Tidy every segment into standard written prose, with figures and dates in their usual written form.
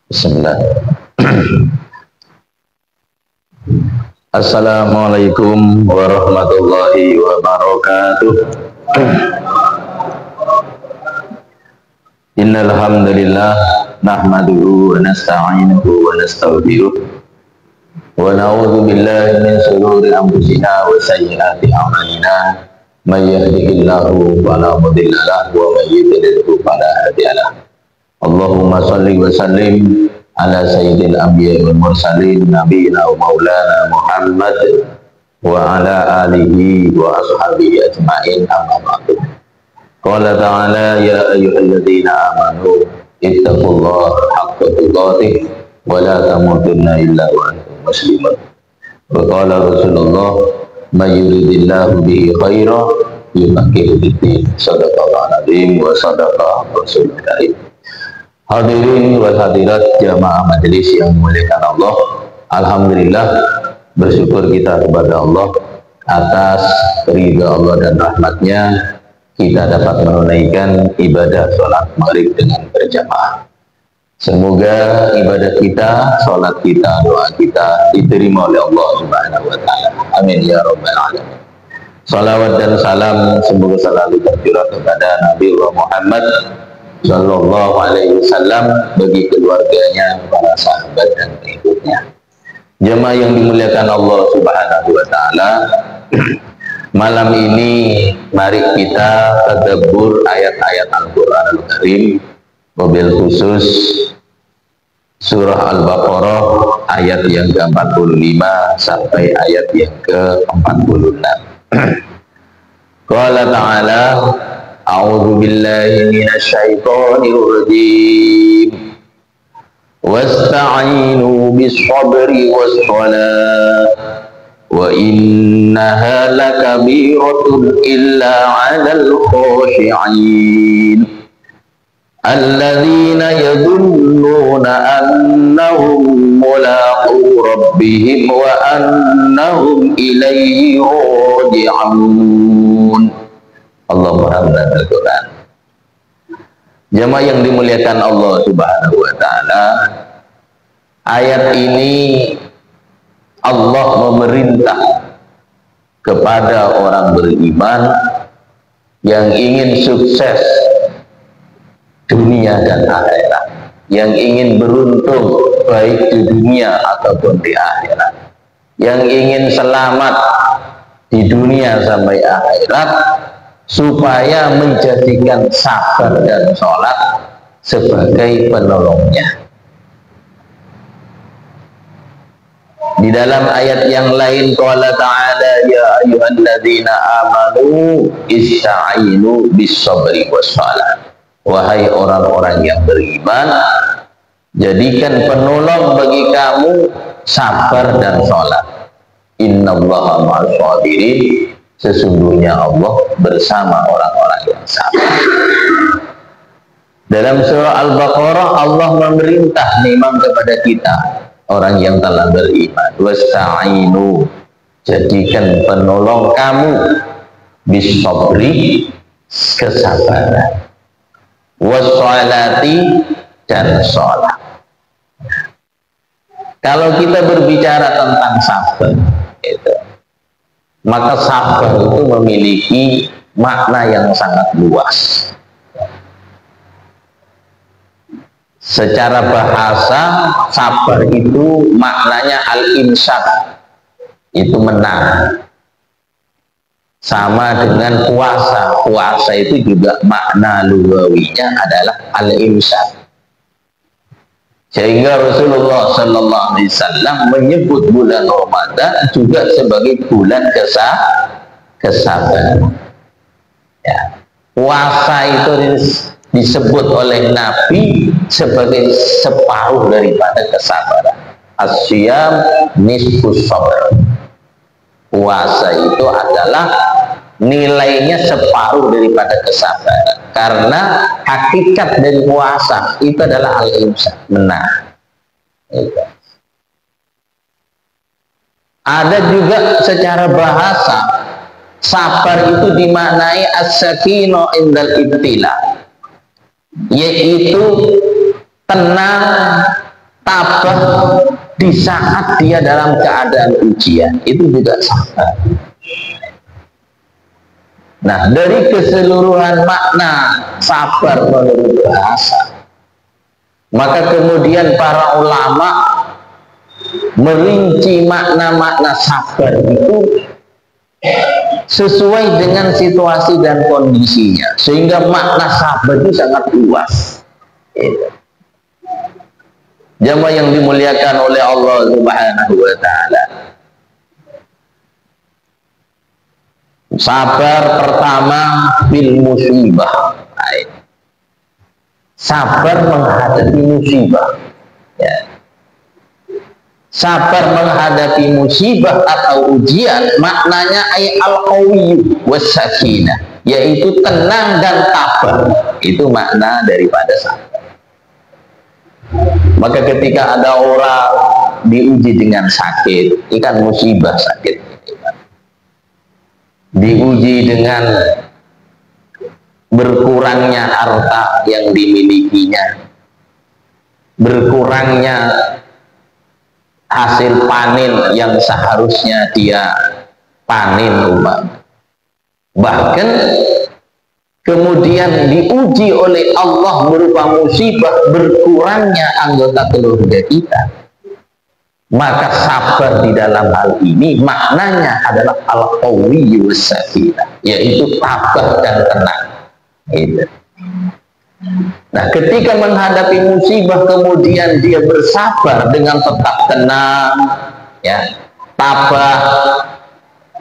Bismillah. Assalamualaikum warahmatullahi wabarakatuh. Innal hamdalillah nahmaduhu wa nasta'inuhu wa nastaghfiruh wa na'udzu billahi min shururi anfusina wa sayyiati a'malina. May yahdihillahu fala mudilla lahu wa may yudlil fala hadiya lahu. Allahumma salli wa sallim ala sayyidil anbiya wal mursalin nabiyina wa maulana Muhammad wa ala alihi wa ashabihi ajma'in, amma ba'du. Qala ta'ala ya ayyuhalladzina amanu ittaqullaha haqqa tuqatih wa la tamutunna illa wa antum muslimun. Wa qala Rasulullah may yuridillahu bihi khairan yufaqihu fid-din. Shadaqallahu al-azim wa sadaqa rasulul karim. Hadirin wal hadirat jamaah majelis yang dimuliakan Allah, alhamdulillah bersyukur kita kepada Allah atas ridha Allah dan rahmatnya kita dapat menunaikan ibadah sholat maghrib dengan berjamaah. Semoga ibadah kita, sholat kita, doa kita diterima oleh Allah Subhanahu wa Ta'ala. Amin ya rabbal alamin. Salawat dan salam semoga selalu tercurah kepada Nabi Muhammad Sallallahu Alaihi Wasallam, bagi keluarganya, para sahabat dan pengikutnya. Jemaah yang dimuliakan Allah Subhanahu Wa Taala, malam ini mari kita tadabbur ayat-ayat Al-Quran Al-Karim, wabil khusus surah Al-Baqarah ayat yang ke-45 sampai ayat yang ke-46. Qala ta'ala a'udzu billahi minasy syaithanir rajim. Wasta'inu bis-sabri was-shalah wa innaha lakabiratun illa 'alal khashi'in alladzina yadhunnuna annahum mulaqu rabbihim wa annahum ilaihi raji'un. Allahumma hamdan al-Quran. Jemaah yang dimuliakan Allah Subhanahu wa Ta'ala, ayat ini Allah memerintah kepada orang beriman yang ingin sukses dunia dan akhirat, yang ingin beruntung baik di dunia ataupun di akhirat, yang ingin selamat di dunia sampai akhirat, supaya menjadikan sabar dan sholat sebagai penolongnya. Di dalam ayat yang lain, qala ta'ala ya ayyuhalladzina amanu ista'inu bis-sabri was-shalah. Wahai orang-orang yang beriman, jadikan penolong bagi kamu sabar dan sholat. Innallaha ma'as sabirin. Sesungguhnya Allah bersama orang-orang yang sabar. Dalam surah Al-Baqarah Allah memerintah memang kepada kita orang yang telah beriman, wasta'inu, jadikan penolong kamu, bis-sabri, kesabaran, was-sholati, dan sholat. Kalau kita berbicara tentang sabar, maka sabar itu memiliki makna yang sangat luas. Secara bahasa, sabar itu maknanya al-imsak, itu menahan. Sama dengan puasa. Puasa itu juga makna lugawinya adalah al-imsak. Sehingga Rasulullah Sallallahu Alaihi Wasallam menyebut bulan Ramadan juga sebagai bulan kesabaran. Ya. Puasa itu disebut oleh Nabi sebagai separuh daripada kesabaran. As-siyam nisfus sabr. Puasa itu adalah nilainya separuh daripada kesabaran, karena hakikat dari puasa itu adalah al-imsak, menahan. Ada juga secara bahasa sabar itu dimaknai as-sakinah indal ibtila, yaitu tenang di saat dia dalam keadaan ujian itu juga sabar. Nah, dari keseluruhan makna sabar menurut bahasa, maka kemudian para ulama merinci makna-makna sabar itu sesuai dengan situasi dan kondisinya, sehingga makna sabar itu sangat luas. Jamaah yang dimuliakan oleh Allah Subhanahu wa Ta'ala, sabar pertama bil musibah, sabar menghadapi musibah, ya. Sabar menghadapi musibah atau ujian maknanya al-qawiyyu was-sakinah, yaitu tenang dan tabah. Itu makna daripada sabar. Maka ketika ada orang diuji dengan sakit, ini kan musibah sakit, diuji dengan berkurangnya harta yang dimilikinya, berkurangnya hasil panen yang seharusnya dia panen, bahkan kemudian diuji oleh Allah berupa musibah berkurangnya anggota keluarga kita, maka sabar di dalam hal ini maknanya adalah al-qawiyyu was-sakinah, yaitu tabah dan tenang. Itu. Nah, ketika menghadapi musibah kemudian dia bersabar dengan tetap tenang, ya, tabah,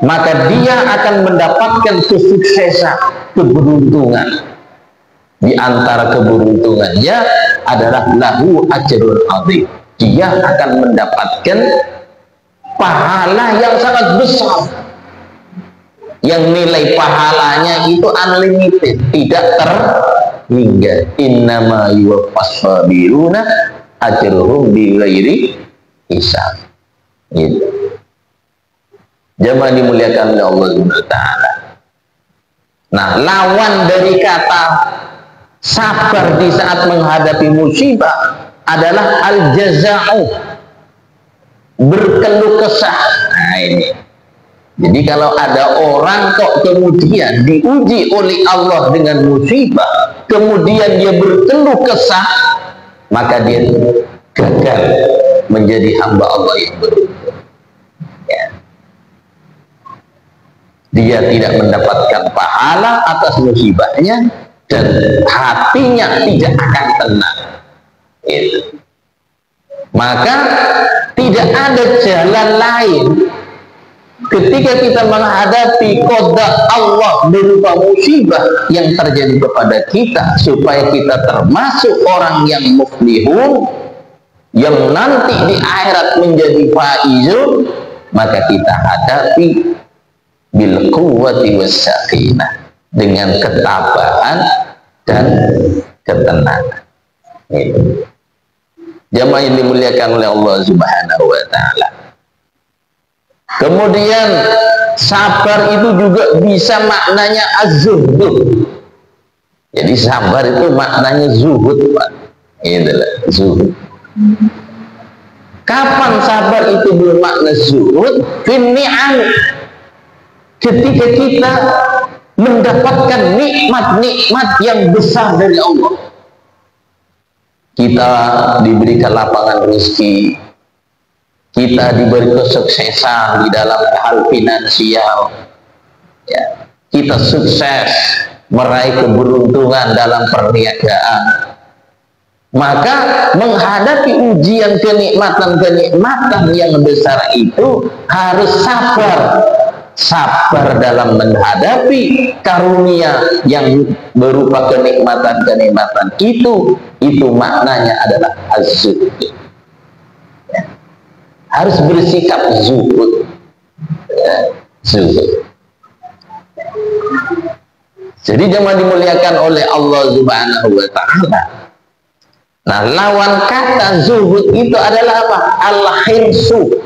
maka dia akan mendapatkan kesuksesan, keberuntungan. Di antara keberuntungannya adalah lahu ajrun azim. Dia akan mendapatkan pahala yang sangat besar, yang nilai pahalanya itu unlimited, tidak terhingga. Innama yuwaffas sabiruna ajruhum bighairi hisab. Gitu. Jamaah dimuliakan oleh Allah Subhanahu wa Ta'ala. Nah, lawan dari kata sabar di saat menghadapi musibah adalah al-jaza'u, berkeluh kesah. Nah, ini. Jadi kalau ada orang kok kemudian diuji oleh Allah dengan musibah, kemudian dia berkeluh kesah, maka dia gagal menjadi hamba Allah yang beruntung. Ya. Dia tidak mendapatkan pahala atas musibahnya dan hatinya tidak akan tenang. Gitu. Maka tidak ada jalan lain ketika kita menghadapi qada Allah berupa musibah yang terjadi kepada kita, supaya kita termasuk orang yang muflihun, yang nanti di akhirat menjadi faizun, maka kita hadapi bil quwwati was-sakinah, dengan ketabahan dan ketenangan. Itu. Jamaah yang dimuliakan oleh Allah Subhanahu wa Ta'ala. Kemudian sabar itu juga bisa maknanya az-zuhud. Jadi sabar itu maknanya zuhud, Pak. Itulah zuhud. Kapan sabar itu bermakna zuhud? Fin ni'am. Ketika kita mendapatkan nikmat-nikmat yang besar dari Allah. Kita diberikan lapangan rezeki, kita diberi kesuksesan di dalam hal finansial, ya, kita sukses meraih keberuntungan dalam perniagaan, maka menghadapi ujian kenikmatan-kenikmatan yang besar itu harus sabar. Sabar dalam menghadapi karunia yang berupa kenikmatan-kenikmatan itu maknanya adalah az-zuhud. Ya. Harus bersikap zuhud. Ya. Zuhud. Jadi jangan dimuliakan oleh Allah Subhanahu wa Ta'ala. Nah, lawan kata zuhud itu adalah apa? Al-hirsu,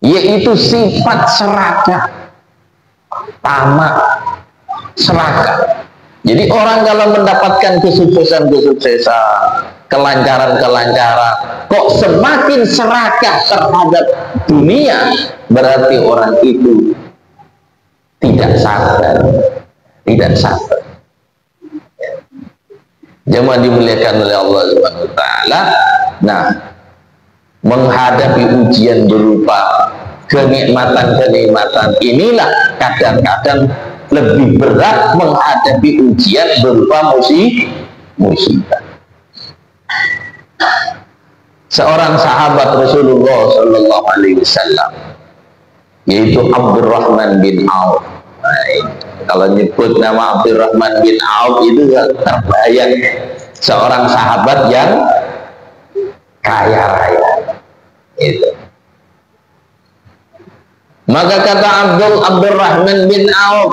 yaitu sifat serakah, tamak, serakah. Jadi orang kalau mendapatkan kesuksesan, kelancaran-kelancaran, kok semakin serakah terhadap dunia, berarti orang itu tidak sabar, tidak sabar. Jemaah dimuliakan oleh Allah Subhanahu wa taala. Nah, menghadapi ujian berupa kenikmatan-kenikmatan inilah kadang-kadang lebih berat menghadapi ujian berupa musibah. Seorang sahabat Rasulullah Shallallahu Alaihi Wasallam, yaitu Abdurrahman bin Auf. Kalau nyebut nama Abdurrahman bin Auf itu terbayang seorang sahabat yang kaya raya. Itu. Maka kata Abdurrahman bin Auf,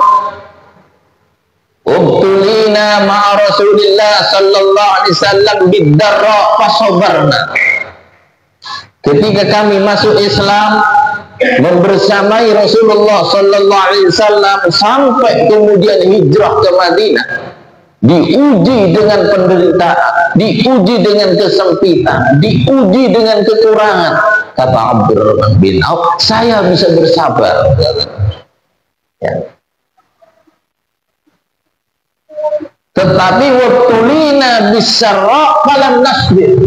"Ubtulina ma'a Rasulillah sallallahu alaihi wasallam bid-darra fasabarna." Ketika kami masuk Islam, membersamai Rasulullah sallallahu alaihi wasallam sampai kemudian hijrah ke Madinah, diuji dengan penderitaan, diuji dengan kesempitan, diuji dengan kekurangan. Kata Abdurrahman bin Auf, saya bisa bersabar. Ya. Tetapi waktulina bisarra falam nasbir.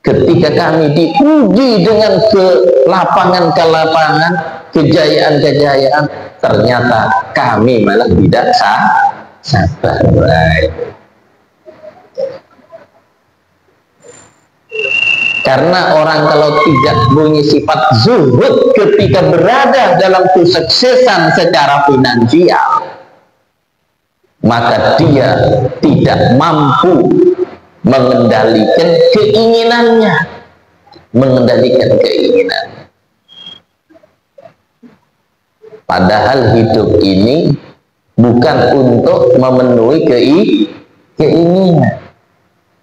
Ketika kami diuji dengan kelapangan-kelapangan, kejayaan-kejayaan, ternyata kami malah tidak sabar. Karena orang kalau tidak punya sifat zuhud ketika berada dalam kesuksesan secara finansial, maka dia tidak mampu mengendalikan keinginannya, padahal hidup ini bukan untuk memenuhi keinginan.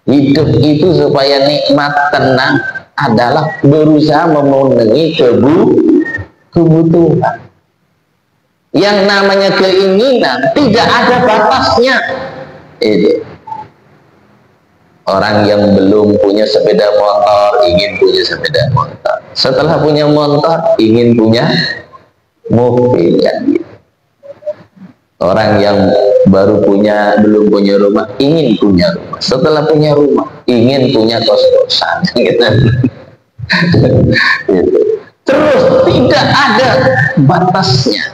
Hidup itu supaya nikmat, tenang, adalah berusaha memenuhi kebutuhan. Yang namanya keinginan tidak ada batasnya. Itu. Orang yang belum punya sepeda motor ingin punya sepeda motor. Setelah punya motor ingin punya mobil, kan gitu. Orang yang belum punya rumah ingin punya rumah. Setelah punya rumah ingin punya kos-kosan, gitu. Terus tidak ada batasnya.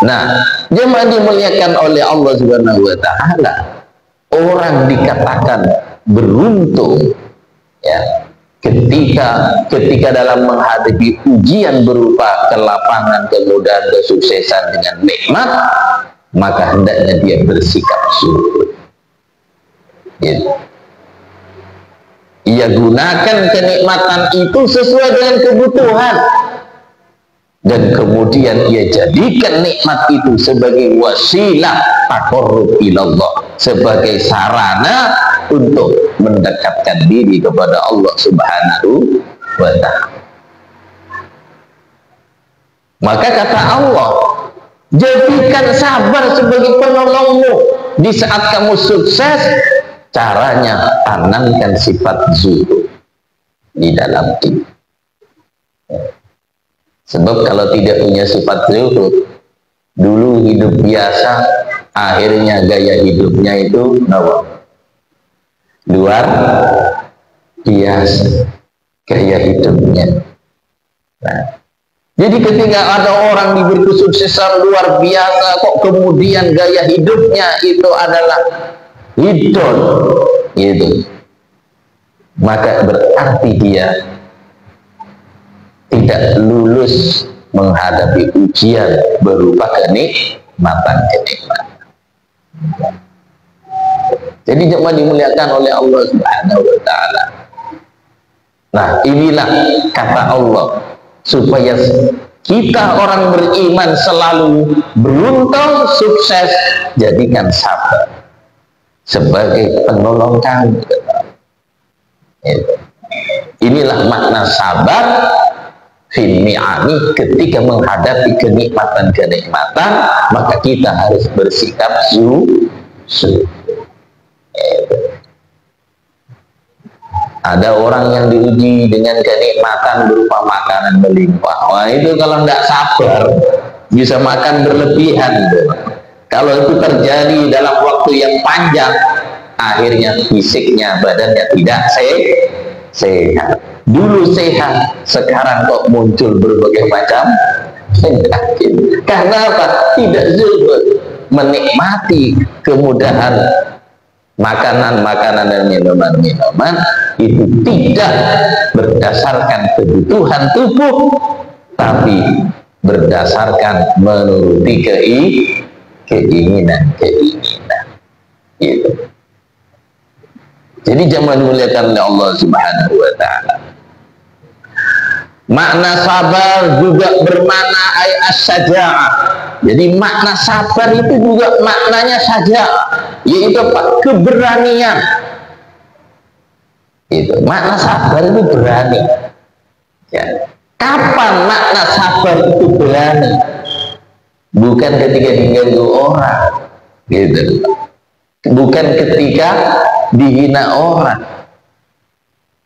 Nah, jemaah dimuliakan oleh Allah Subhanahu wa taala, orang dikatakan beruntung ya ketika dalam menghadapi ujian berupa kelapangan, kemudahan, kesuksesan dengan nikmat, maka hendaknya dia bersikap syukur. Gitu. Ia gunakan kenikmatan itu sesuai dengan kebutuhan, dan kemudian ia jadikan nikmat itu sebagai wasilah taqarrub ilallah, sebagai sarana untuk mendekatkan diri kepada Allah Subhanahu wa ta'ala. Maka kata Allah, jadikan sabar sebagai penolongmu di saat kamu sukses. Caranya tanamkan sifat zuhud di dalam diri. Sebab kalau tidak punya sifat zuhud, dulu hidup biasa, akhirnya gaya hidupnya itu luar biasa gaya hidupnya. Nah, jadi ketika ada orang diberi kesuksesan luar biasa, kok kemudian gaya hidupnya itu adalah idol, gitu, maka berarti dia tidak lulus menghadapi ujian berupa kenikmatan. Jadi cuma dimuliakan oleh Allah Subhanahu wa ta'ala. Nah, inilah kata Allah, supaya kita orang beriman selalu beruntung, sukses, jadikan sabar sebagai penolong kami. Inilah makna sabar fil ni'ami, ketika menghadapi kenikmatan-kenikmatan, maka kita harus bersikap syukur. Ada orang yang diuji dengan kenikmatan berupa makanan melimpah. Wah, itu kalau tidak sabar bisa makan berlebihan. Kalau itu terjadi dalam waktu yang panjang, akhirnya fisiknya, badannya tidak sehat. Dulu sehat, sekarang kok muncul berbagai macam penyakit. Karena apa? Tidak zuhud, menikmati kemudahan makanan-makanan dan minuman-minuman itu tidak berdasarkan kebutuhan tubuh, tapi berdasarkan menuruti keinginan. Gitu. Jadi jangan dimuliakan oleh Allah Subhanahu wa Ta'ala. Makna sabar juga bermakna as-saja'ah. Jadi makna sabar itu juga maknanya saja'ah, yaitu apa? Keberanian. Itu makna sabar itu berani. Ya. Kapan makna sabar itu berani? Bukan ketika diganggu orang, gitu. Bukan ketika dihina orang.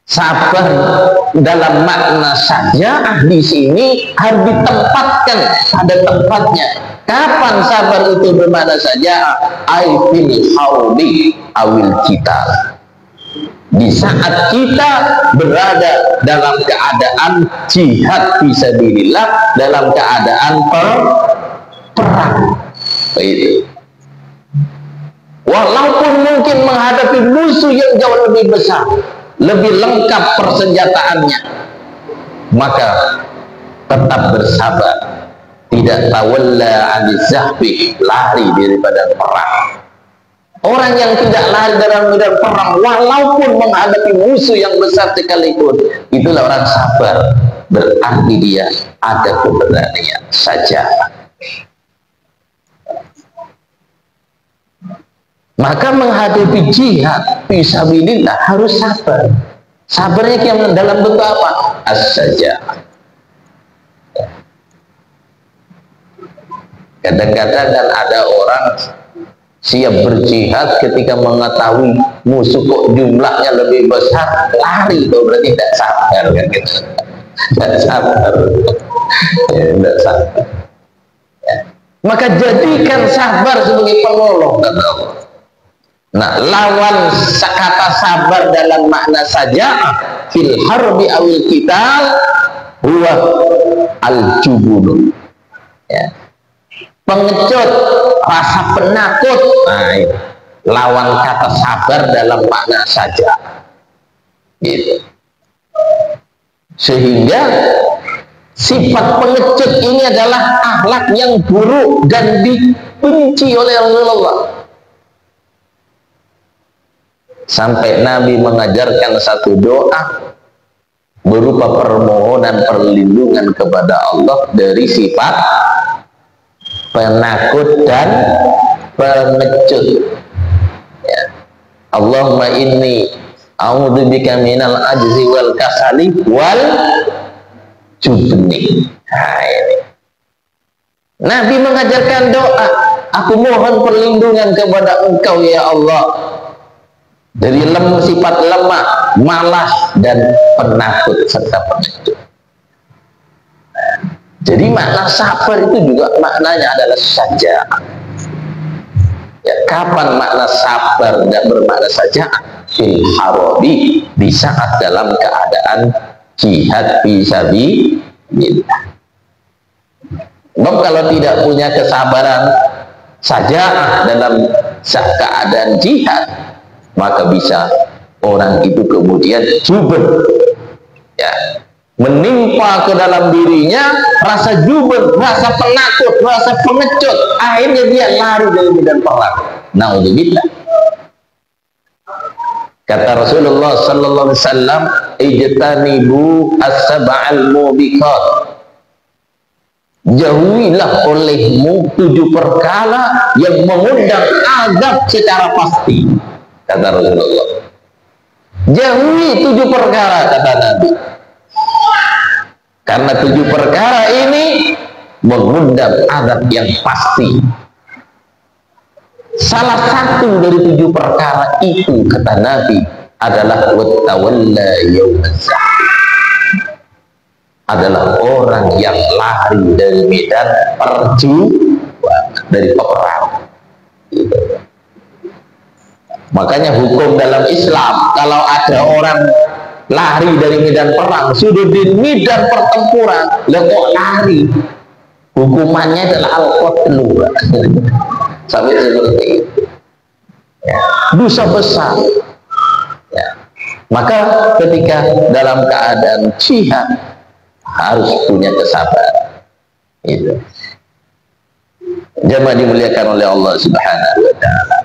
Sabar dalam makna saja'ah di sini harus ditempatkan pada tempatnya. Kapan sabar itu bermakna saja'ah? Aifil haudi awil kita. Di saat kita berada dalam keadaan jihad fisabilillah, dalam keadaan perang. Begitu. Walaupun mungkin menghadapi musuh yang jauh lebih besar, lebih lengkap persenjataannya, maka tetap bersabar, tidak tawalla anizahbi, lari daripada perang. Orang yang tidak lari dalam medan perang walaupun menghadapi musuh yang besar sekalipun, itulah orang sabar. Berarti dia ada keberanian saja. Maka menghadapi jihad fisabilillah harus sabar. Sabarnya dalam bentuk apa? As-saja'ah. Kadang-kadang kan ada orang siap berjihad ketika mengetahui musuh kok jumlahnya lebih besar, lari. Itu berarti tidak sabar kan gitu. Tidak sabar. Ya, tidak sabar. Ya. Maka jadikan sabar sebagai penolong kata Allah. Nah, lawan kata sabar dalam makna saja'ah fil harbi awil qital huwa al-jubun. Ya. Pengecut, rasa penakut. Nah, itu lawan kata sabar dalam makna saja'ah. Gitu. Sehingga sifat pengecut ini adalah akhlak yang buruk dan dibenci oleh Rasulullah. Sampai Nabi mengajarkan satu doa berupa permohonan perlindungan kepada Allah dari sifat penakut dan pengecut. Ya. Allahumma inni a'udzubika minal ajzi wal kasali wal jubni. Nah, ini. Nabi mengajarkan doa, aku mohon perlindungan kepada Engkau ya Allah dari sifat lemah, malas dan penakut serta pengecut. Jadi makna sabar itu juga maknanya adalah saja'ah. Ya, kapan makna sabar dan bermakna saja'ah? Fil harabi, di saat dalam keadaan jihad fisabilillah. Sebab kalau tidak punya kesabaran saja'ah dalam keadaan jihad, maka bisa orang itu kemudian jubel, ya, menimpa ke dalam dirinya rasa jubel, rasa penakut, rasa pengecut, akhirnya dia lari dari medan perang. Naudzubillah. Kata Rasulullah sallallahu alaihi wasallam, ijtanibu as-sab'al mubiqat. Jauhilah olehmu 7 perkara yang mengundang azab secara pasti. Kata Rasulullah, jauhi 7 perkara, kata Nabi, karena 7 perkara ini mengundang azab yang pasti. Salah satu dari 7 perkara itu, kata Nabi, adalah wattawalla yaumaz adalah orang yang lari dari medan perjuangan, dari peperangan. Gitu. Makanya hukum dalam Islam, kalau ada orang lari dari medan perang, sudah di medan pertempuran, lah kok lari, hukumannya adalah al-qatlu. Sampai seperti itu. Ya, dosa besar. Ya. Maka ketika dalam keadaan jihad harus punya kesabaran. Itu. Jamaah dimuliakan oleh Allah Subhanahu wa taala.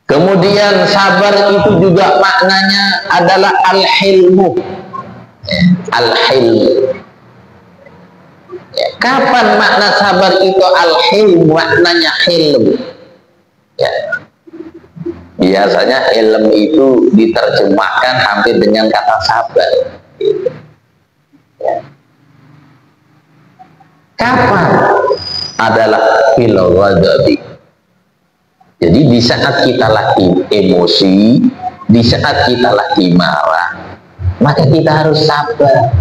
Kemudian sabar itu juga maknanya adalah al-hilmu. Al-hilmu. Ya, kapan makna sabar itu al-hilmu? Maknanya hilm. Ya. Biasanya ilm itu diterjemahkan hampir dengan kata sabar. Gitu. Ya. Kapan? Adalah fil ghadabi. Jadi di saat kita lagi emosi, di saat kita lagi marah, maka kita harus sabar,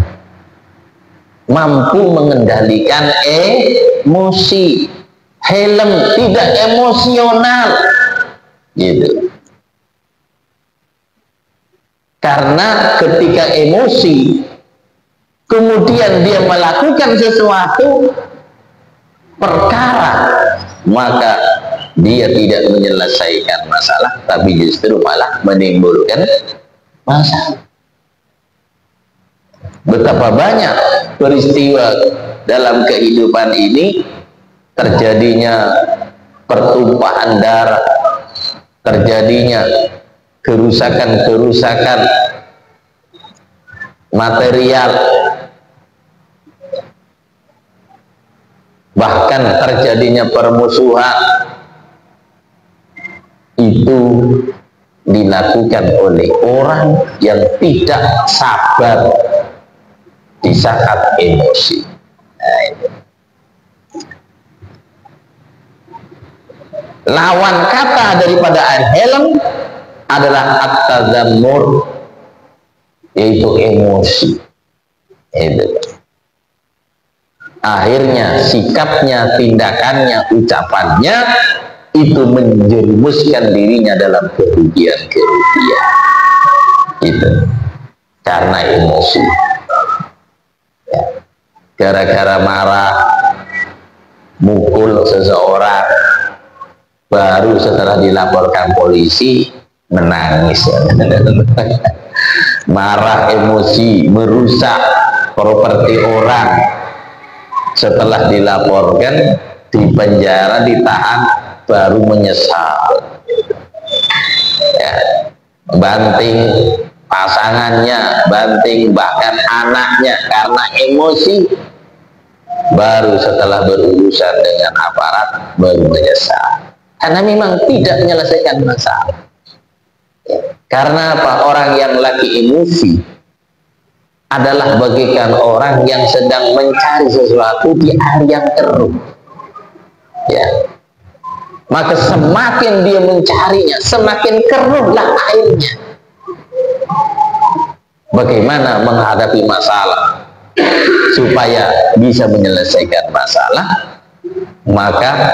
mampu mengendalikan emosi, helm, tidak emosional, gitu. Karena ketika emosi, kemudian dia melakukan sesuatu perkara, maka dia tidak menyelesaikan masalah, tapi justru malah menimbulkan masalah. Betapa banyak peristiwa dalam kehidupan ini terjadinya pertumpahan darah, terjadinya kerusakan-kerusakan material, bahkan terjadinya permusuhan, itu dilakukan oleh orang yang tidak sabar di saat emosi. Nah, itu. Lawan kata daripada al-hilm adalah at-tazammur, yaitu emosi. Itu. Akhirnya sikapnya, tindakannya, ucapannya itu menjerumuskan dirinya dalam kerugian-kerugian. Itu karena emosi. Ya. Gara-gara marah, mukul seseorang, baru setelah dilaporkan polisi menangis. Marah, emosi, merusak properti orang, setelah dilaporkan, dipenjara, ditahan, baru menyesal. Ya. Banting pasangannya, banting bahkan anaknya karena emosi, baru setelah berurusan dengan aparat baru menyesal, karena memang tidak menyelesaikan masalah. Ya. Karena apa? Orang yang lagi emosi adalah bagaikan orang yang sedang mencari sesuatu di air yang keruh. Ya. Maka semakin dia mencarinya, semakin keruhlah airnya. Bagaimana menghadapi masalah supaya bisa menyelesaikan masalah? Maka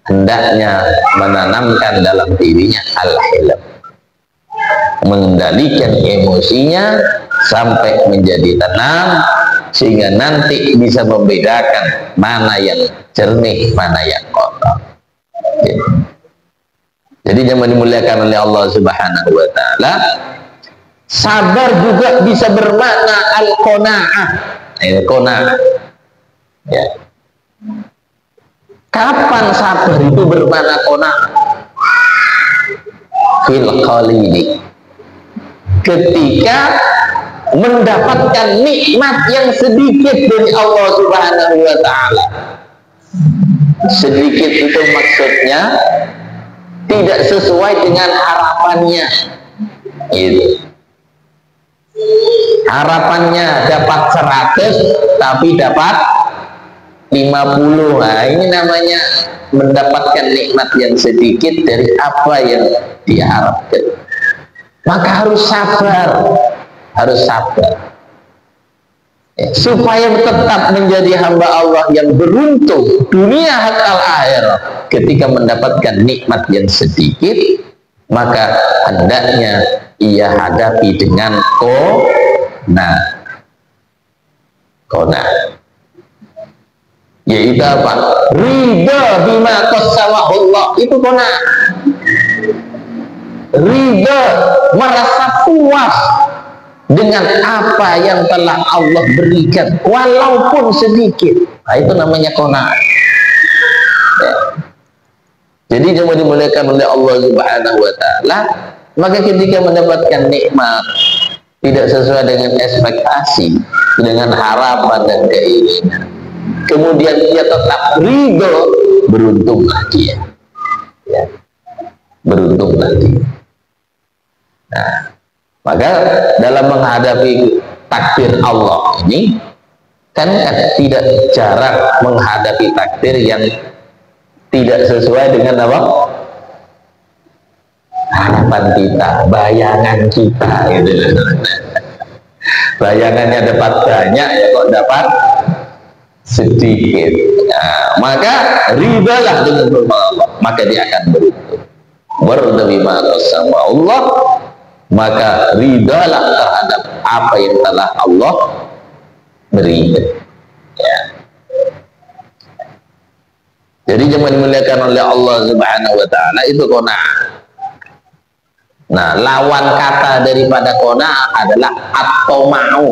hendaknya menanamkan dalam dirinya al-hilm, mengendalikan emosinya sampai menjadi tenang, sehingga nanti bisa membedakan mana yang jernih, mana yang kotor. Jadi jangan dimuliakan oleh Allah Subhanahu wa taala. Sabar juga bisa bermakna al-qanaah. Qanaah. Ya. Kapan sabar itu bermakna qanaah? Fil qalili. Ketika mendapatkan nikmat yang sedikit dari Allah Subhanahu wa taala. Sedikit itu maksudnya tidak sesuai dengan harapannya. Itu. Harapannya dapat 100 tapi dapat 50. Nah, ini namanya mendapatkan nikmat yang sedikit dari apa yang diharapkan. Maka harus sabar, harus sabar. Supaya tetap menjadi hamba Allah yang beruntung dunia hatta akhirat. Ketika mendapatkan nikmat yang sedikit, maka hendaknya ia hadapi dengan qanaah, yaitu apa? Ridha bima qassamahu Allah, itu qanaah. Ridha, merasa puas dengan apa yang telah Allah berikan walaupun sedikit. Nah, itu namanya qanaah. Ya. Jadi jangan dimuliakan oleh Allah Subhanahu wa taala, maka ketika mendapatkan nikmat tidak sesuai dengan ekspektasi, dengan harapan dan keinginan, kemudian dia tetap ridho, beruntunglah dia. Ya. Beruntunglah dia. Nah, maka dalam menghadapi takdir Allah ini kan tidak jarang menghadapi takdir yang tidak sesuai dengan apa? Harapan kita, bayangan kita gitu. Bayangannya dapat banyak ya kok dapat sedikit. Nah, maka ribalah dengan firman Allah, maka dia akan beruntung. Berdemi sama Allah, maka ridalah terhadap apa yang telah Allah berikan. Ya. Jadi jangan dimuliakan oleh Allah Subhanahu wa taala, itu qanaah. Nah, lawan kata daripada qanaah adalah at-tama'u.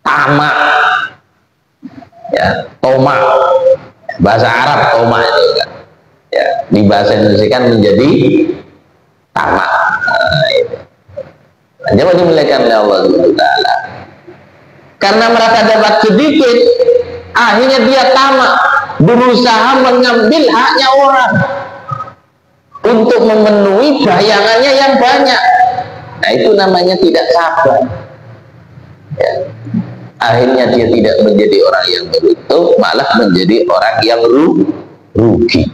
Tamak. Ya, toma. Bahasa Arab toma itu kan. Ya, di bahasa Indonesia kan menjadi tamak. Nah, itu. Nah, jangan dimuliakan oleh Allah Subhanahu wa taala. Karena merasa dapat sedikit, akhirnya dia tamak, berusaha mengambil haknya orang untuk memenuhi bayangannya yang banyak. Nah, itu namanya tidak sabar. Ya. Akhirnya dia tidak menjadi orang yang beruntung, malah menjadi orang yang rugi.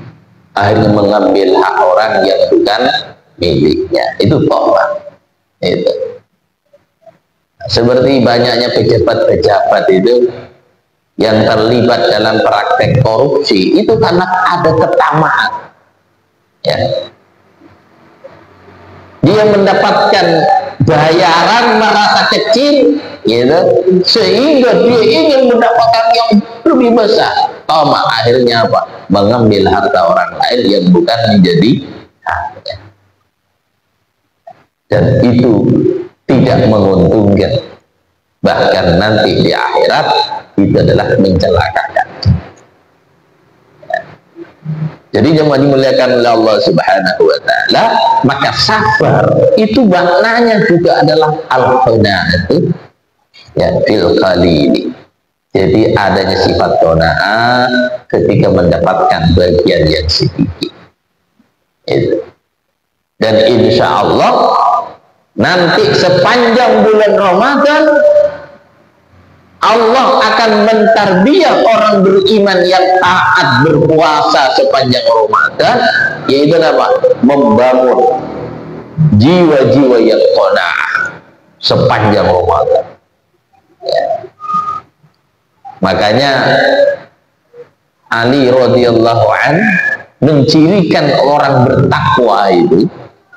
Akhirnya mengambil hak orang yang bukan miliknya. Itu tolak. Itu. Seperti banyaknya pejabat-pejabat itu yang terlibat dalam praktek korupsi, itu karena ada ketamaan. Ya. Dia mendapatkan bayaran merasa kecil, gitu, sehingga dia ingin mendapatkan yang lebih besar. Tamak, akhirnya apa? Mengambil harta orang lain yang bukan menjadi haknya. Dan itu tidak menguntungkan. Bahkan nanti di akhirat itu adalah mencelakakan. Jadi jangan dimuliakan oleh Allah Subhanahu wa taala, maka sabar itu maknanya juga adalah al-qanaah, ya, fil qalili. Jadi adanya sifat qanaah ketika mendapatkan bagian yang sedikit. Itu. Dan insya Allah nanti sepanjang bulan Ramadan Allah akan mentarbiyah orang beriman yang taat berpuasa sepanjang Ramadan, yaitu apa? Membangun jiwa-jiwa yang qanaah sepanjang Ramadan. Ya. Makanya Ali radhiyallahu anhu mencirikan orang bertakwa itu,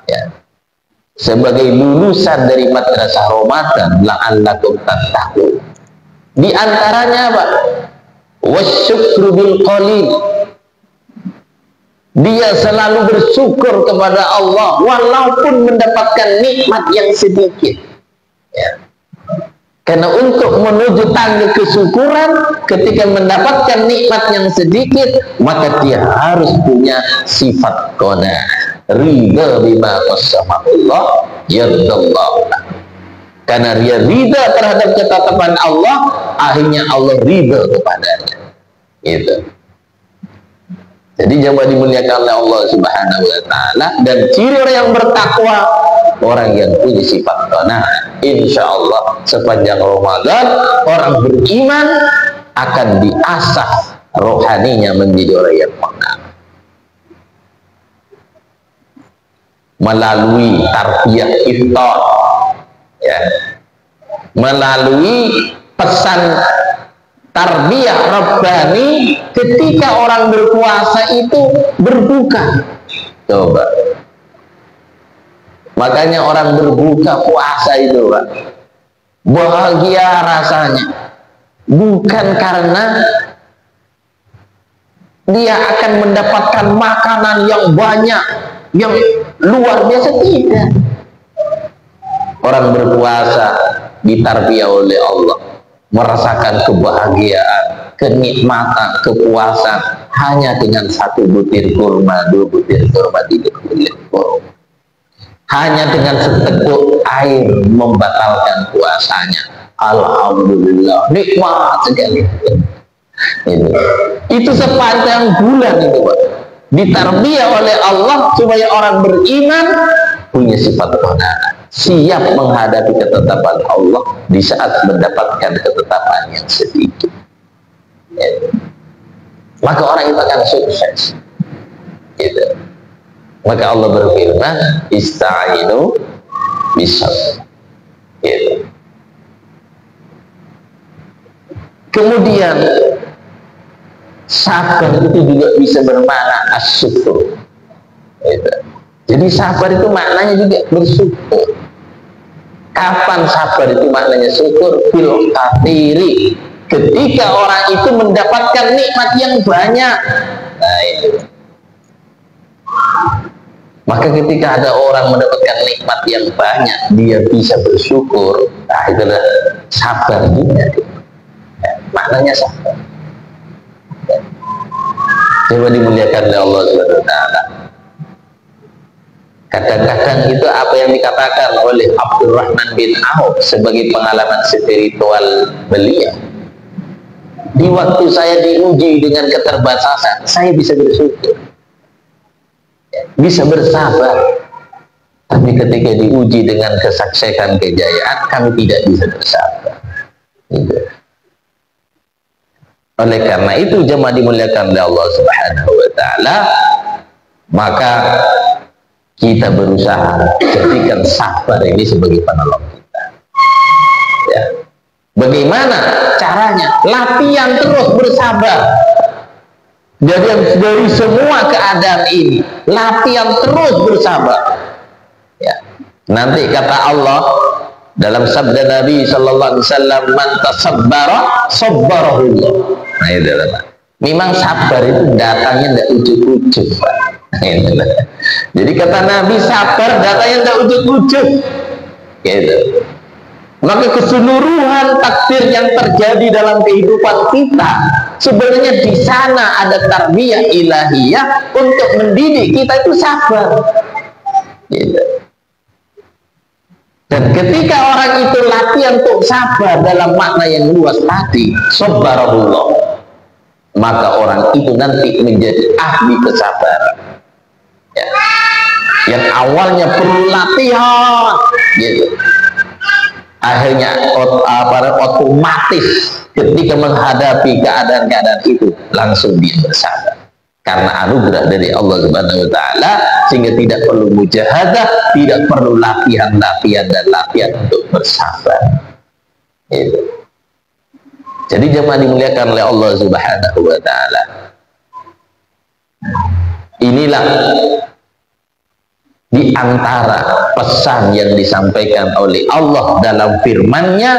ya, sebagai lulusan dari madrasah Ramadan, la'allakum tattaqun. Di antaranya apa? Wasyukru bil qalil. Dia selalu bersyukur kepada Allah walaupun mendapatkan nikmat yang sedikit. Ya. Karena untuk menuju tangga kesyukuran ketika mendapatkan nikmat yang sedikit, maka dia harus punya sifat qanaah. Ridha bima qassama Allah, yardallahu. Karena dia ridha terhadap ketetapan Allah, akhirnya Allah ridha kepadanya. Itu. Jadi jangan dimuliakan oleh Allah Subhanahu wa taala, dan ciri orang yang bertakwa, orang yang punya sifat qanaah. Insya Allah sepanjang Ramadan orang beriman akan diasah rohaninya menjadi orang yang qanaah. melalui tarbiyah iftar, ya, melalui pesan tarbiyah rabbani ketika orang berpuasa itu berbuka. Coba, makanya orang berbuka puasa itu, Pak, bahagia rasanya, bukan karena dia akan mendapatkan makanan yang banyak, yang luar biasa, tidak. Orang berpuasa ditarbiyah oleh Allah, merasakan kebahagiaan, kenikmatan, kepuasan hanya dengan 1 butir kurma, 2 butir kurma, 3 butir kurma. Hanya dengan seteguk air membatalkan puasanya. Alhamdulillah, nikmat sekali. Itu sepanjang bulan itu, Pak, ditarbiyah oleh Allah supaya orang beriman punya sifat qanaah, siap menghadapi ketetapan Allah di saat mendapatkan ketetapan yang sedikit, ya. Maka orang itu akan sukses, gitu. Maka Allah berfirman, ista'inu bisabr, gitu. Kemudian sabar itu juga bisa bermakna asyukur, gitu. Jadi sabar itu maknanya juga bersyukur. Kapan sabar itu maknanya syukur? Fil kathiri, ketika orang itu mendapatkan nikmat yang banyak. Nah, itu. Maka ketika ada orang mendapatkan nikmat yang banyak, dia bisa bersyukur. Nah, itulah sabar juga. Maknanya sabar. Coba dimuliakan oleh Allah Subhanahu wa taala. Kadang-kadang itu apa yang dikatakan oleh Abdurrahman bin Auf sebagai pengalaman spiritual beliau. Di waktu saya diuji dengan keterbatasan, saya bisa bersyukur, bisa bersabar. Tapi ketika diuji dengan kesuksesan, kejayaan, kami tidak bisa bersabar. Gitu. Oleh karena itu, jemaah dimuliakan oleh Allah Subhanahu wa taala, maka kita berusaha jadikan sabar ini sebagai penolong kita, ya. Bagaimana caranya? Latihan terus bersabar. Jadi dari semua keadaan ini, latihan terus bersabar, ya. Nanti kata Allah dalam sabda Nabi sallallahu alaihi wasallam, man tasabbara sabbarahullah. Nah, itu memang sabar itu datangnya tidak ujuk-ujuk, Pak. Jadi kata Nabi, sabar datangnya tidak ujuk-ujuk, gitu. Maka keseluruhan takdir yang terjadi dalam kehidupan kita, sebenarnya di sana ada tarbiyah ilahiyah untuk mendidik kita itu sabar, gitu. Dan ketika orang itu latihan untuk sabar dalam makna yang luas tadi, sabbarahullah, maka orang itu nanti menjadi ahli kesabaran, ya. Yang awalnya perlu latihan, gitu, akhirnya otomatis ketika menghadapi keadaan-keadaan itu langsung dia bersabar karena anugerah dari Allah Subhanahu wa taala, sehingga tidak perlu mujahadah, tidak perlu latihan dan latihan untuk bersabar, gitu. Jadi jemaah dimuliakan oleh Allah Subhanahu wa taala, inilah di antara pesan yang disampaikan oleh Allah dalam firman-Nya,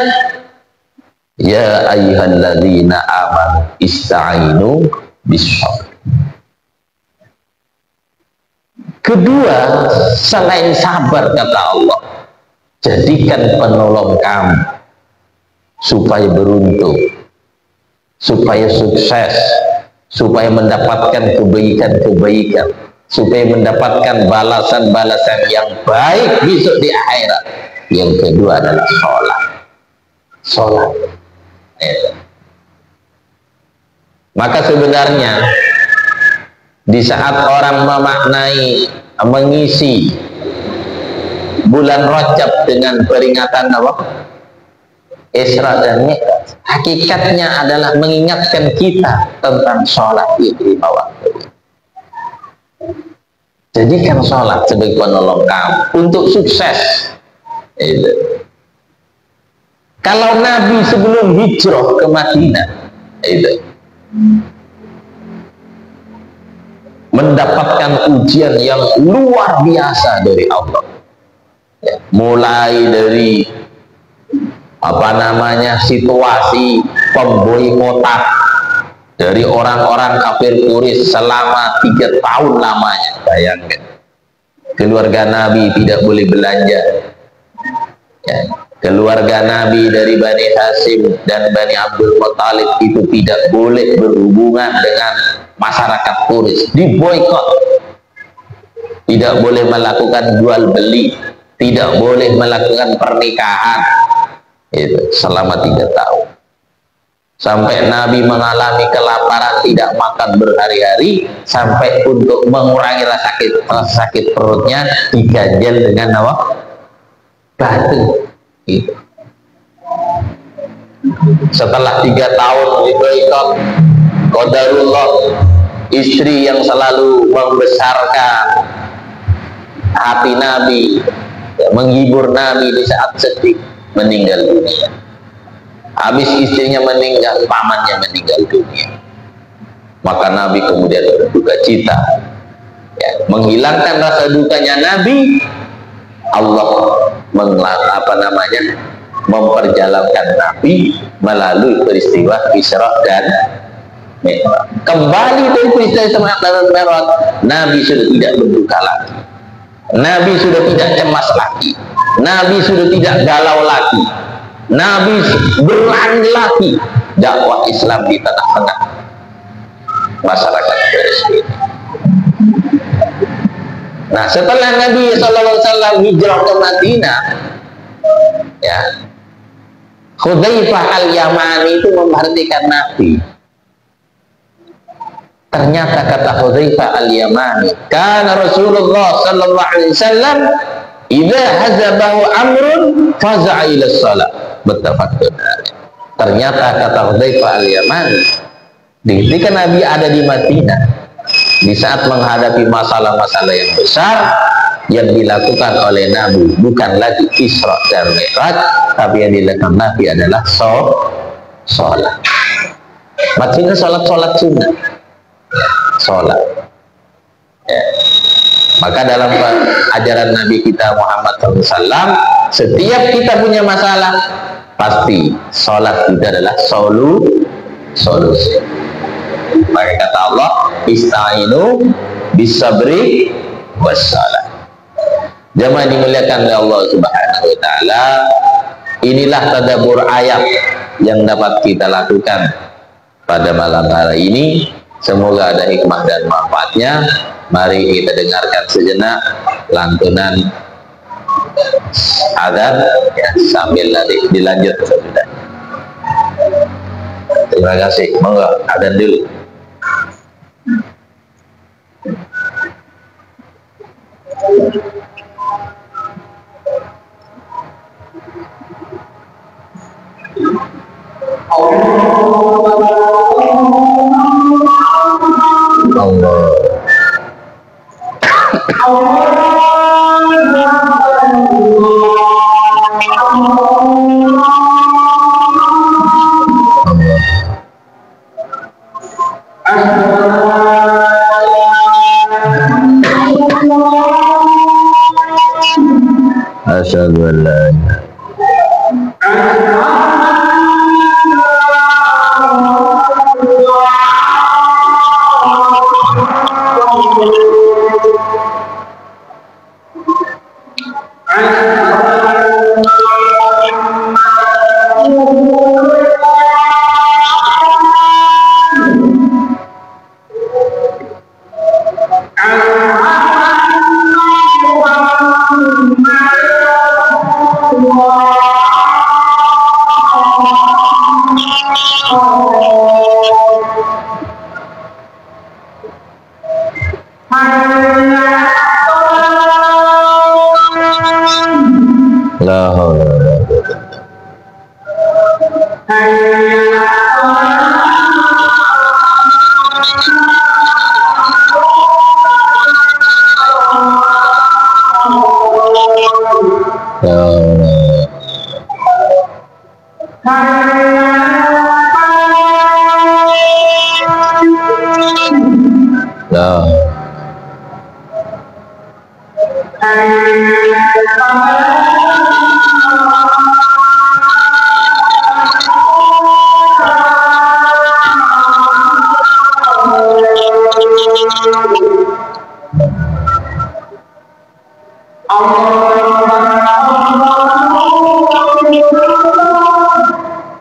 ya ayyuhalladzina amanu ista'inu bis-sabr. Kedua, selain sabar, kata Allah, jadikan penolong kamu supaya beruntung, supaya sukses, supaya mendapatkan kebaikan-kebaikan, supaya mendapatkan balasan-balasan yang baik besok di akhirat. Yang kedua adalah sholat. Maka sebenarnya di saat orang memaknai, mengisi bulan Rajab dengan peringatan apa? Isra dan Mi'raj, hakikatnya adalah mengingatkan kita tentang sholat di lima waktu. Jadikan sholat sebagai penolong kamu untuk sukses. Itu. Kalau Nabi sebelum hijrah ke Madinah, itu mendapatkan ujian yang luar biasa dari Allah. Ya, mulai dari situasi pemboikotan dari orang-orang kafir Quraisy selama 3 tahun lamanya. Bayangkan, keluarga Nabi tidak boleh belanja, ya, keluarga Nabi dari Bani Hashim dan Bani Abdul Muttalib itu tidak boleh berhubungan dengan masyarakat Quraisy, diboikot, tidak boleh melakukan jual beli, tidak boleh melakukan pernikahan, itu selama 3 tahun. Sampai Nabi mengalami kelaparan, tidak makan berhari-hari, sampai untuk mengurangi rasa sakit perutnya diganjel dengan apa? Batu. Gitu. Setelah 3 tahun diboikot, qadarullah, istri yang selalu membesarkan hati Nabi, menghibur Nabi di saat sedih, meninggal dunia. Habis istrinya meninggal, pamannya meninggal dunia. Maka Nabi kemudian berduka cita, ya, menghilangkan rasa dukanya Nabi. Allah memperjalankan Nabi melalui peristiwa Isra dan Mi'raj. Kembali dari peristiwa Isra dan Mi'raj, Nabi sudah tidak berduka lagi, Nabi sudah tidak cemas lagi, Nabi sudah tidak galau lagi, Nabi berani lagi dakwah Islam di tengah-tengah masyarakat Quraisy. Nah, setelah Nabi SAW hijrah ke Madinah, ya, Hudzaifah al-Yamani itu memperhatikan Nabi. Ternyata kata Hudzaifah al-Yamani, kana Rasulullah sallallahu alaihi wasallam idza hazabahu amrun faza'a ila shalah. Muttafaqun alaih. Ternyata kata Hudzaifah al-Yamani, ketika Nabi ada di Madinah, di saat menghadapi masalah-masalah yang besar, yang dilakukan oleh Nabi bukan lagi Isra dan Mi'raj, tapi yang dilakukan Nabi adalah sholat. Maksudnya sholat sunnah, sholat. Ya. Maka dalam ajaran Nabi kita Muhammad SAW, setiap kita punya masalah, pasti sholat itu adalah solusi. Maka kata Allah, ista'inu bisabri wassalam. Jamaah dimuliakan oleh Allah Subhanahu wa taala, inilah tadabbur ayat yang dapat kita lakukan pada malam hari ini. Semoga ada hikmah dan manfaatnya. Mari kita dengarkan sejenak lantunan adzan, ya, sambil nanti dilanjut sudah. Terima kasih. Monggo adzan dulu. Asyhadu an la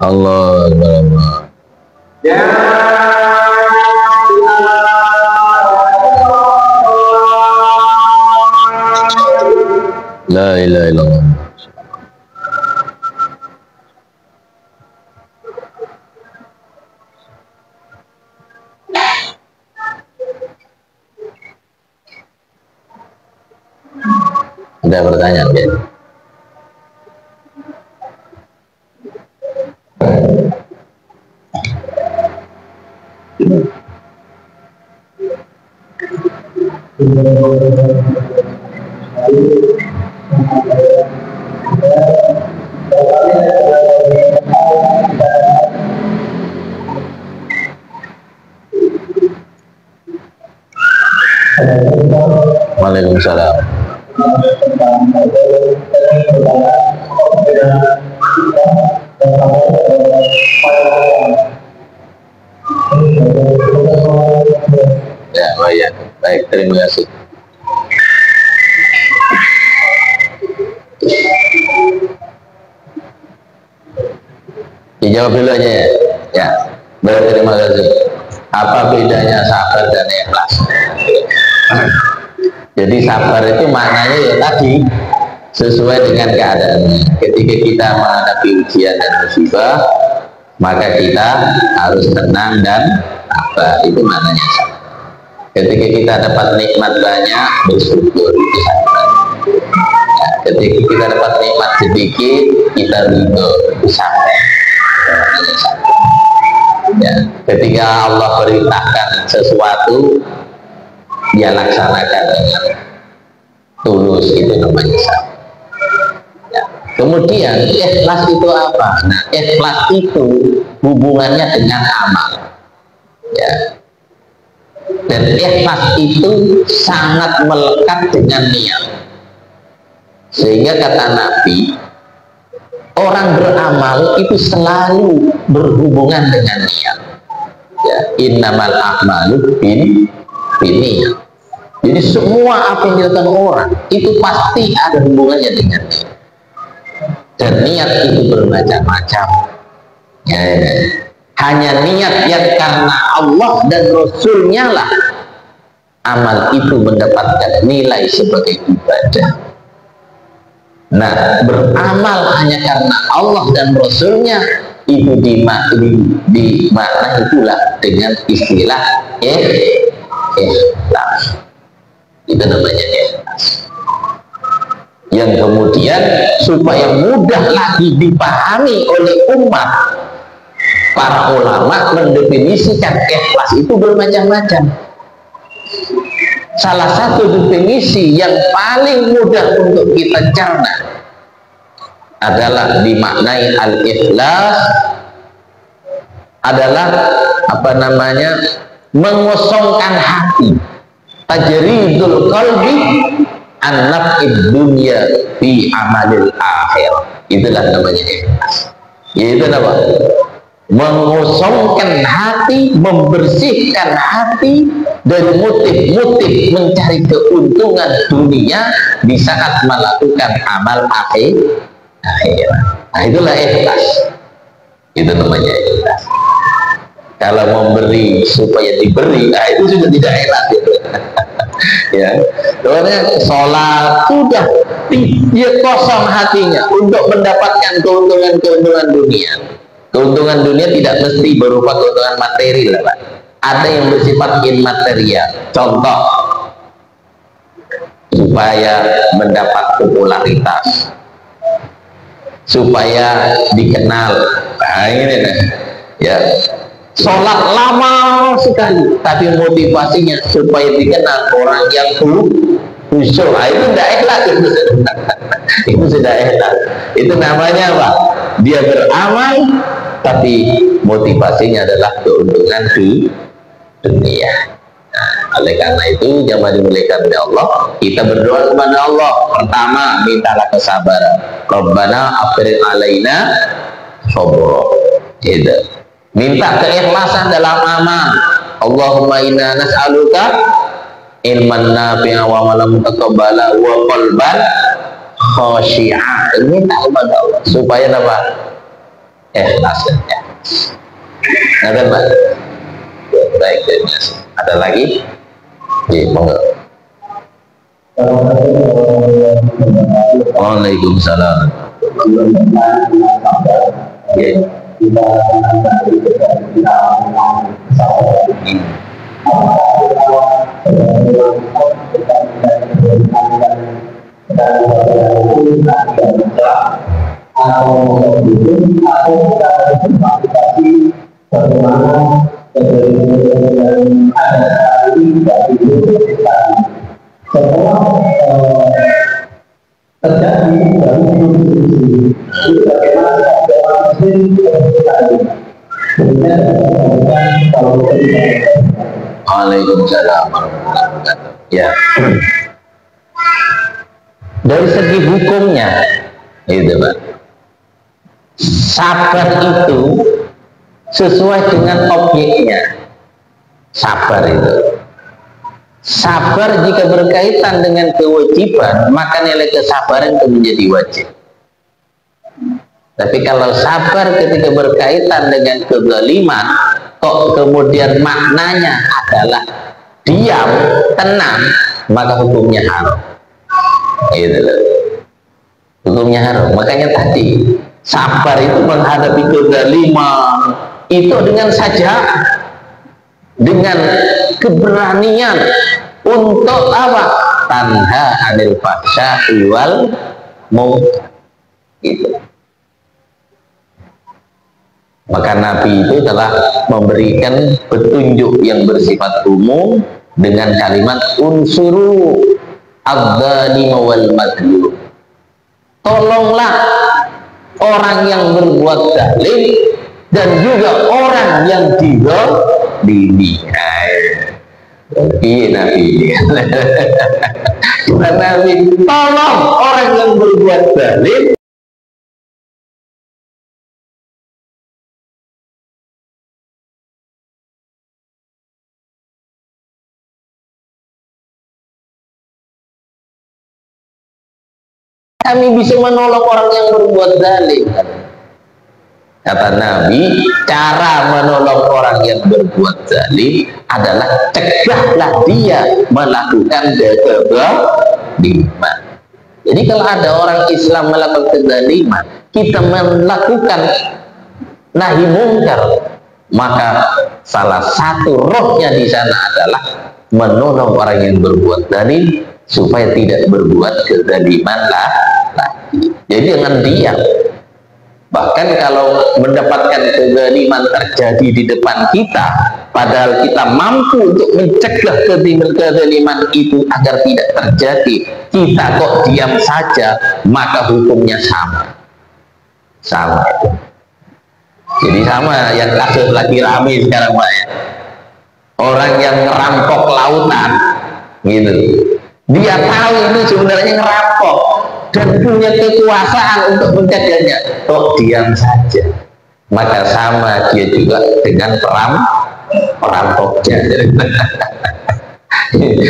Allah Akbar. La ilaha illallah. Ada pertanyaan ya? Waalaikumsalam. Ya, baik, baik, terima kasih. Dijawab dulu aja ya. Ya, baik, terima kasih. Apa bedanya sabar dan ikhlas? Jadi sabar itu maknanya ya tadi sesuai dengan keadaannya. Ketika kita menghadapi ujian dan musibah, maka kita harus tenang dan sabar. Itu maknanya sabar. Ketika kita dapat nikmat banyak, bersyukur, itu sabar. Ya, ketika kita dapat nikmat sedikit, kita ridho, itu sabar. Maknanya sabar. Ya, ketika Allah perintahkan sesuatu, dia laksanakan dengan tulus, itu namanya sabar. Ya. Kemudian ikhlas itu apa? Nah, ikhlas itu hubungannya dengan amal. Ya. Dan ikhlas itu sangat melekat dengan niat. Sehingga kata Nabi, orang beramal itu selalu berhubungan dengan niat. Ya, innamal a'malu binniyat. Jadi semua apa yang dilakukan orang itu pasti ada hubungannya dengan niat. Dan niat itu bermacam-macam. Ya. Hanya niat yang karena Allah dan Rasulnya lah amal itu mendapatkan nilai sebagai ibadah. Nah, beramal hanya karena Allah dan Rasulnya itu dimaknai pula dengan istilah ikhlas. Itu namanya ikhlas. Yang kemudian supaya mudah lagi dipahami oleh umat, para ulama mendefinisikan ikhlas itu bermacam-macam. Salah satu definisi yang paling mudah untuk kita cerna adalah dimaknai al-ikhlas adalah apa namanya, mengosongkan hati, tajridul qalbi an naf'id dunya fi amalil akhir. Itulah namanya ikhlas. Yaitu apa? Mengosongkan hati, membersihkan hati dari motif-motif mencari keuntungan dunia di saat melakukan amal akhir. Nah, itulah ikhlas. Itu namanya ikhlas. Kalau memberi supaya diberi, nah itu juga tidak ikhlas gitu. Ya, soalnya sholat sudah dia kosong hatinya untuk mendapatkan keuntungan dunia. Keuntungan dunia tidak mesti berupa keuntungan materi lah, Pak. Ada yang bersifat immaterial. Contoh, supaya mendapat popularitas, supaya dikenal. Nah, ini nih, ya. Sholat lama sekali, tapi motivasinya supaya dikenal orang yang khusyuk. Nah, itu tidak ikhlas. Itu sudah ikhlas. Itu namanya apa? Dia beramal tapi motivasinya adalah keuntungan dunia. Nah, oleh karena itu jamaah dimuliakan oleh Allah, kita berdoa kepada Allah. Pertama, mintalah kesabaran. Rabbana afrigh alaina sabra. Gitu. Minta keikhlasan dalam amal. Allahumma inna nas'aluka ilman nafi'a wa amalan mutaqabbala wa qalban khashi'a. Minta kepada Allah supaya apa? Ikhlas. Ada Pak? Baik, ada lagi? Iya, monggo. Waalaikumsalam. Ya. Terjadi dalam hidup ini bagaimana orang muslim Waalaikumsalam. Ya. Dari segi hukumnya, itu Pak. Sabar itu sesuai dengan objeknya. Sabar itu. Sabar jika berkaitan dengan kewajiban, maka nilai kesabaran itu menjadi wajib. Tapi kalau sabar ketika berkaitan dengan kezaliman, kok kemudian maknanya adalah diam, tenang, maka hukumnya haram. Gitu loh. Hukumnya haram. Makanya tadi sabar itu menghadapi kezaliman itu dengan saja, dengan keberanian untuk apa? Tanha anil fahsya'i wal munkar. Gitu. Maka Nabi itu telah memberikan petunjuk yang bersifat umum dengan kalimat unsuru adz-dzalima wal madlum. Tolonglah orang yang berbuat zalim dan juga orang yang dizalimi. Iya Nabi. Nabi tolong orang yang berbuat zalim kami bisa menolong orang yang berbuat zalim. Kata Nabi, cara menolong orang yang berbuat zalim adalah cegahlah dia melakukan kezaliman. Jadi kalau ada orang Islam melakukan kezaliman, kita melakukan nahi mungkar, maka salah satu rohnya di sana adalah menolong orang yang berbuat zalim supaya tidak berbuat kezaliman lagi. Jadi jangan diam. Bahkan kalau mendapatkan kezaliman terjadi di depan kita, padahal kita mampu untuk mencegah kezaliman itu agar tidak terjadi, kita kok diam saja, maka hukumnya sama. Sama. Jadi sama yang kasus lagi rame sekarang Pak ya. Orang yang ngerampok lautan, gitu. Dia tahu ini sebenarnya ngerampok dan punya kekuasaan untuk mencegahnya, kok diam saja, maka sama dia juga dengan perampoknya.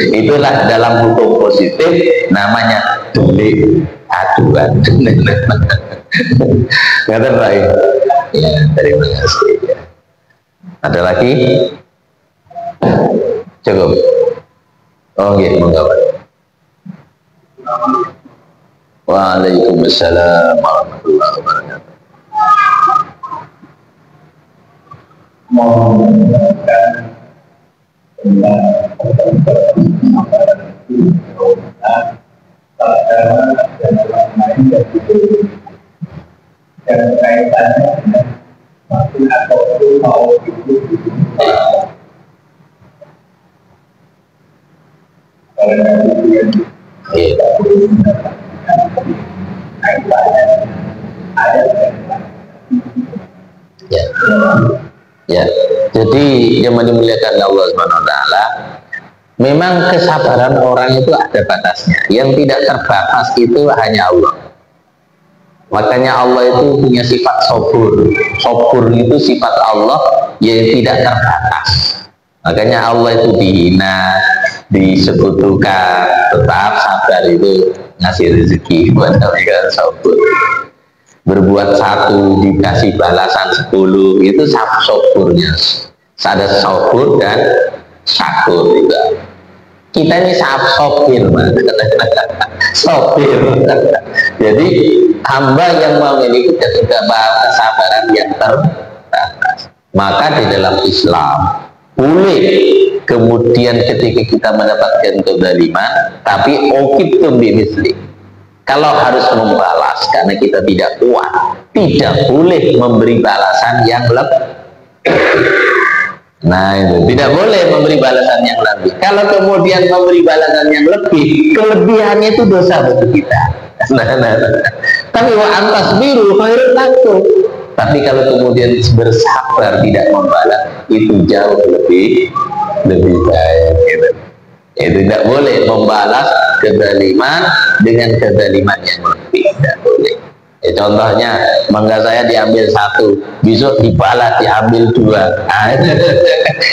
Itulah dalam hukum positif namanya delik aduan. Ngerti baik? Ya, terima kasih. Ada lagi? Cukup. Oh iya, monggo. Waalaikumsalam warahmatullahi wabarakatuh. Ya. Ya. Jadi yang dimuliakan Allah Subhanahu wa taala, memang kesabaran orang itu ada batasnya. Yang tidak terbatas itu hanya Allah. Makanya Allah itu punya sifat sabur. Sabur itu sifat Allah yang tidak terbatas. Makanya Allah itu dihina, disekutukan, tetap sabar itu ngasih rezeki buat mereka sabur. Berbuat satu dikasih balasan 10, itu saburnya. Ada sabur dan syakur juga. Kita ini sopir, sopir. Jadi hamba yang memiliki kesabaran yang terbatas. Maka di dalam Islam boleh kemudian ketika kita mendapatkan kezaliman, tapi okibtum bimisli. Kalau harus membalas karena kita tidak kuat, tidak boleh memberi balasan yang lebih. Nah itu tidak boleh memberi balasan yang lebih. Kalau kemudian memberi balasan yang lebih, kelebihannya itu dosa bagi kita. Tapi wa antasbiru khairun lakum. Tapi kalau kemudian bersabar tidak membalas, itu jauh lebih baik. Gitu. Itu tidak boleh membalas kezaliman dengan kezaliman yang lebih, tidak boleh. Ya, contohnya mangga saya diambil 1, besok dibalas diambil 2. Nah,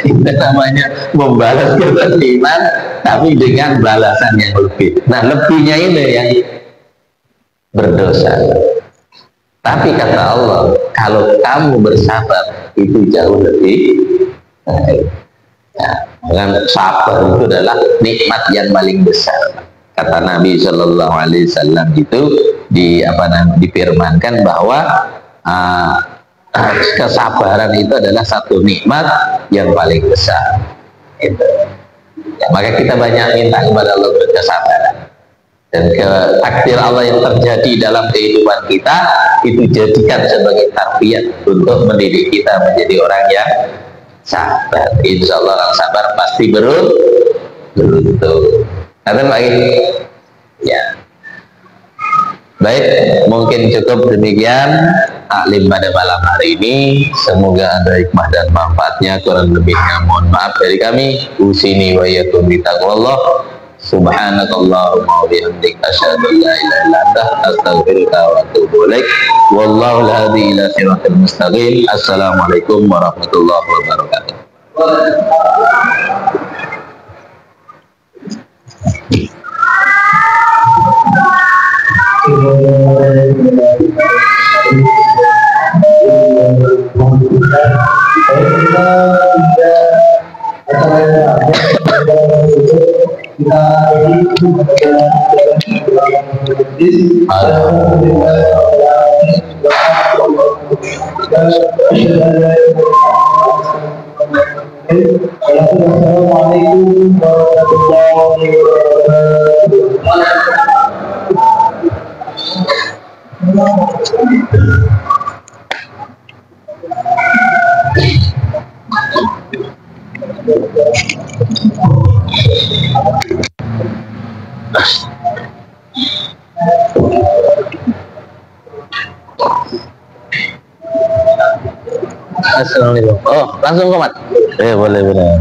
itu namanya membalas kezaliman tapi dengan balasan yang lebih. Nah lebihnya ini yang berdosa. Tapi kata Allah, kalau kamu bersabar itu jauh lebih baik. Ya, dengan sabar itu adalah nikmat yang paling besar. Kata Nabi Shallallahu Alaihi Wasallam itu difirmankan bahwa kesabaran itu adalah satu nikmat yang paling besar. Itu. Ya, maka kita banyak minta kepada Allah berkesabaran. Dan takdir Allah yang terjadi dalam kehidupan kita itu jadikan sebagai tarbiyah untuk mendidik kita menjadi orang yang sabar. Insya Allah orang sabar pasti beruntung. Ada lagi? Ya. Baik, mungkin cukup demikian taklim pada malam hari ini. Semoga ada hikmah dan manfaatnya. Kurang lebihnya mohon maaf dari kami. Usini wa yakum bitaqwallah. Subhanakallahumma wa bihamdika asyhadu an la ilaha illa anta astaghfiruka wa atubu ilaik. Wallahu hadi ila siratal mustaqim. Assalamualaikum warahmatullahi wabarakatuh. Assalamualaikum warahmatullahi Assalamualaikum. Oh, langsung komat. Boleh.